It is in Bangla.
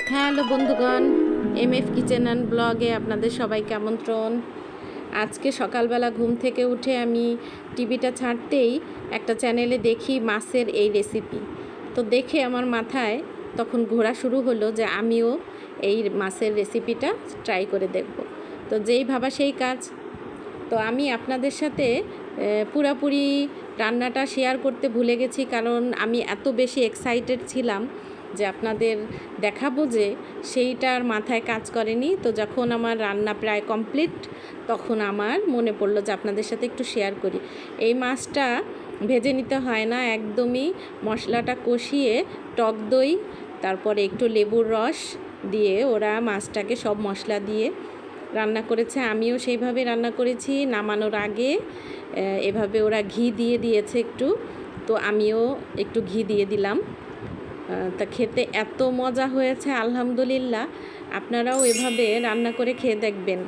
হ্যালো বন্ধুগণ, এমএফ কিচেন অ্যান্ড ব্লগে আপনাদের সবাইকে আমন্ত্রণ। আজকে সকালবেলা ঘুম থেকে উঠে আমি টিভিটা ছাড়তেই একটা চ্যানেলে দেখি মাছের এই রেসিপি। তো দেখে আমার মাথায় তখন ঘোরা শুরু হলো যে আমিও এই মাছের রেসিপিটা ট্রাই করে দেখব। তো যেই ভাবা সেই কাজ। তো আমি আপনাদের সাথে পুরাপুরি রান্নাটা শেয়ার করতে ভুলে গেছি, কারণ আমি এত বেশি এক্সাইটেড ছিলাম যে আপনাদের দেখাবো যে সেইটার মাথায় কাজ করেনি। তো যখন আমার রান্না প্রায় কমপ্লিট তখন আমার মনে পড়লো যে আপনাদের সাথে একটু শেয়ার করি। এই মাছটা ভেজে নিতে হয় না, একদমই মশলাটা কষিয়ে টক দই তারপরে একটু লেবুর রস দিয়ে ওরা মাছটাকে সব মশলা দিয়ে রান্না করেছে। আমিও সেইভাবে রান্না করেছি। নামানোর আগে এভাবে ওরা ঘি দিয়ে দিয়েছে একটু, তো আমিও একটু ঘি দিয়ে দিলাম। তা খেতে এত মজা হয়েছে আলহামদুলিল্লাহ। আপনারাও এভাবে রান্না করে খেয়ে দেখবেন।